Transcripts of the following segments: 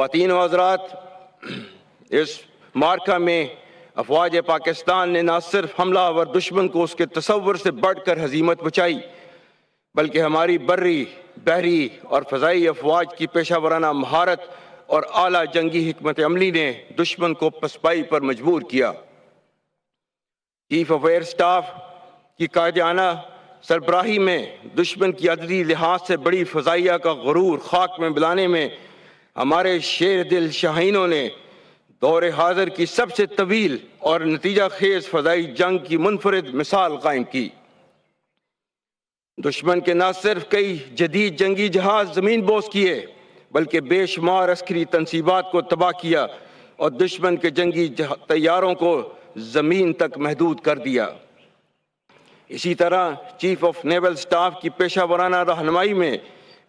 خواتین و حضرات، اس معرکہ میں افواج پاکستان نے نہ صرف حملہ آور دشمن کو اس کے تصور سے بڑھ کر ہزیمت بچائی، بلکہ ہماری بری، بحری اور فضائی افواج کی پیشہ ورانہ مہارت اور اعلیٰ جنگی حکمت عملی نے دشمن کو پسپائی پر مجبور کیا۔ چیف آف ایئر اسٹاف کی قائدانہ سربراہی میں دشمن کی عددی لحاظ سے بڑی فضائیہ کا غرور خاک میں ملانے میں ہمارے شیر دل شاہینوں نے دور حاضر کی سب سے طویل اور نتیجہ خیز فضائی جنگ کی منفرد مثال قائم کی۔ دشمن کے نہ صرف کئی جدید جنگی جہاز زمین بوس کیے، بلکہ بے شمار عسکری تنصیبات کو تباہ کیا اور دشمن کے جنگی طیاروں کو زمین تک محدود کر دیا۔ اسی طرح چیف آف نیول اسٹاف کی پیشہ ورانہ رہنمائی میں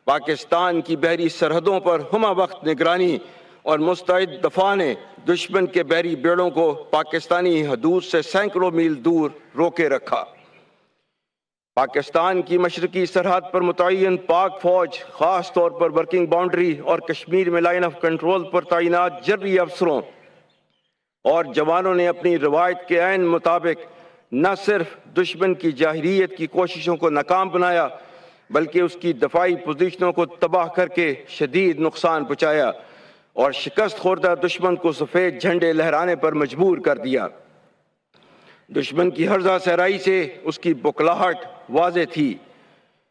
پاکستان کی بحری سرحدوں پر ہمہ وقت نگرانی اور مستعد دفاع نے دشمن کے بحری بیڑوں کو پاکستانی حدود سے سینکڑوں میل دور روکے رکھا۔ پاکستان کی مشرقی سرحد پر متعین پاک فوج، خاص طور پر ورکنگ باؤنڈری اور کشمیر میں لائن آف کنٹرول پر تعینات جرری افسروں اور جوانوں نے اپنی روایت کے عین مطابق نہ صرف دشمن کی جارحیت کی کوششوں کو ناکام بنایا، بلکہ اس کی دفاعی پوزیشنوں کو تباہ کر کے شدید نقصان پہنچایا اور شکست خوردہ دشمن کو سفید جھنڈے لہرانے پر مجبور کر دیا۔ دشمن کی ہرزہ صحرائی سے اس کی بکلاہٹ واضح تھی۔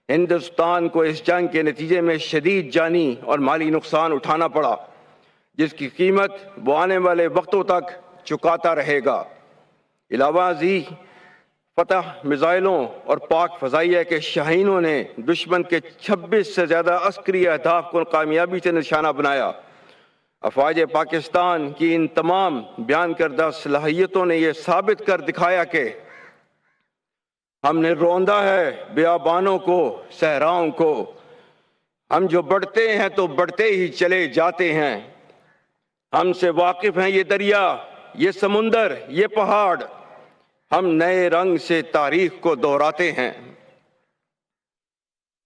ہندوستان کو اس جنگ کے نتیجے میں شدید جانی اور مالی نقصان اٹھانا پڑا، جس کی قیمت وہ آنے والے وقتوں تک چکاتا رہے گا۔ علاوہ ازیں فتح میزائلوں اور پاک فضائیہ کے شاہینوں نے دشمن کے 26 سے زیادہ عسکری اہداف کو کامیابی سے نشانہ بنایا۔ افواج پاکستان کی ان تمام بیان کردہ صلاحیتوں نے یہ ثابت کر دکھایا کہ ہم نے روندا ہے بیابانوں کو، صحراؤں کو۔ ہم جو بڑھتے ہیں تو بڑھتے ہی چلے جاتے ہیں۔ ہم سے واقف ہیں یہ دریا، یہ سمندر، یہ پہاڑ۔ ہم نئے رنگ سے تاریخ کو دہراتے ہیں۔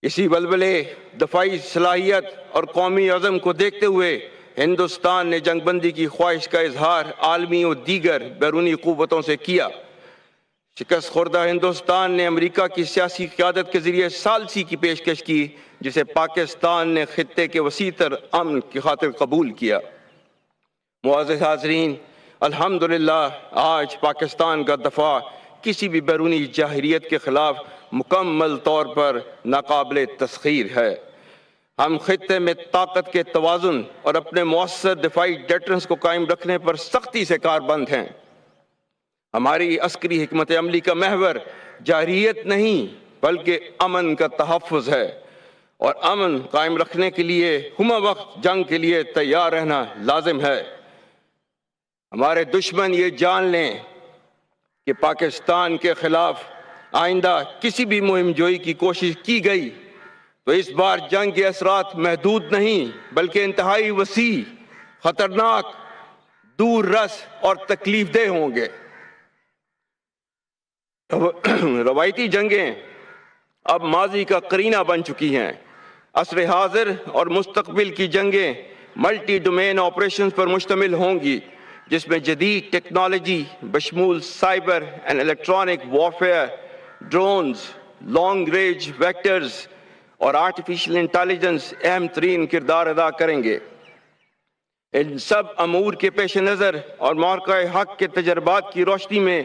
اسی ولولے، دفاعی صلاحیت اور قومی عزم کو دیکھتے ہوئے ہندوستان نے جنگ بندی کی خواہش کا اظہار عالمی اور دیگر بیرونی قوتوں سے کیا۔ شکست خوردہ ہندوستان نے امریکہ کی سیاسی قیادت کے ذریعے ثالثی کی پیشکش کی، جسے پاکستان نے خطے کے وسیع تر امن کی خاطر قبول کیا۔ معزز حاضرین، الحمدللہ آج پاکستان کا دفاع کسی بھی بیرونی جارحیت کے خلاف مکمل طور پر ناقابل تسخیر ہے۔ ہم خطے میں طاقت کے توازن اور اپنے مؤثر دفاعی ڈیٹرنس کو قائم رکھنے پر سختی سے کاربند ہیں۔ ہماری عسکری حکمت عملی کا محور جارحیت نہیں بلکہ امن کا تحفظ ہے، اور امن قائم رکھنے کے لیے ہمہ وقت جنگ کے لیے تیار رہنا لازم ہے۔ ہمارے دشمن یہ جان لیں کہ پاکستان کے خلاف آئندہ کسی بھی مہم جوئی کی کوشش کی گئی تو اس بار جنگ کے اثرات محدود نہیں بلکہ انتہائی وسیع، خطرناک، دور رس اور تکلیف دہ ہوں گے۔ روایتی جنگیں اب ماضی کا قرینہ بن چکی ہیں۔ عصر حاضر اور مستقبل کی جنگیں ملٹی ڈومین آپریشنز پر مشتمل ہوں گی، جس میں جدید ٹیکنالوجی بشمول cyber and electronic warfare, drones, long range vectors اور آرٹیفیشل انٹیلیجنس اہم ترین کردار ادا کریں گے۔ ان سب امور کے پیش نظر اور معرکہ حق کے تجربات کی روشنی میں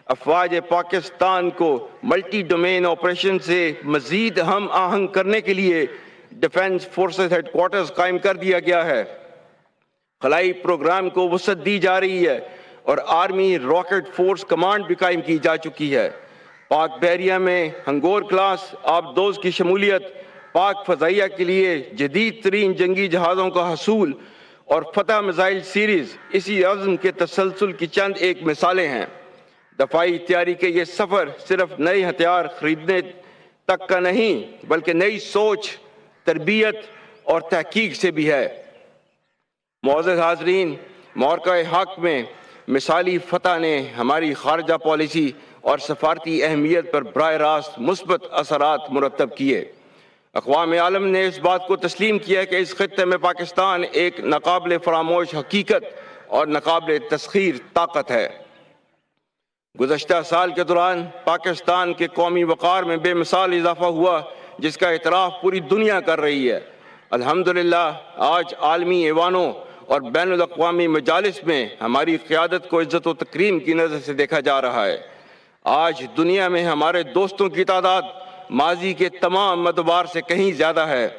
افواج پاکستان کو ملٹی ڈومین آپریشن سے مزید ہم آہنگ کرنے کے لیے ڈیفنس فورسز ہیڈ کوارٹرز قائم کر دیا گیا ہے۔ خلائی پروگرام کو وسعت دی جا رہی ہے اور آرمی راکٹ فورس کمانڈ بھی قائم کی جا چکی ہے۔ پاک بحریہ میں ہنگور کلاس آبدوز کی شمولیت پاک فضائیہ کے لیے جدید ترین جنگی جہازوں کا حصول اور فتح میزائل سیریز اسی عزم کے تسلسل کی چند ایک مثالیں ہیں۔ دفاعی تیاری کے یہ سفر صرف نئے ہتھیار خریدنے تک کا نہیں بلکہ نئی سوچ، تربیت اور تحقیق سے بھی ہے۔ معزز حاضرین، معرکہ حق میں مثالی فتح نے ہماری خارجہ پالیسی اور سفارتی اہمیت پر براہ راست مثبت اثرات مرتب کیے۔ اقوام عالم نے اس بات کو تسلیم کیا کہ اس خطے میں پاکستان ایک ناقابل فراموش حقیقت اور ناقابل تسخیر طاقت ہے۔ گزشتہ سال کے دوران پاکستان کے قومی وقار میں بے مثال اضافہ ہوا، جس کا اعتراف پوری دنیا کر رہی ہے۔ الحمدللہ آج عالمی ایوانوں اور بین الاقوامی مجالس میں ہماری قیادت کو عزت و تکریم کی نظر سے دیکھا جا رہا ہے۔ آج دنیا میں ہمارے دوستوں کی تعداد ماضی کے تمام ادوار سے کہیں زیادہ ہے۔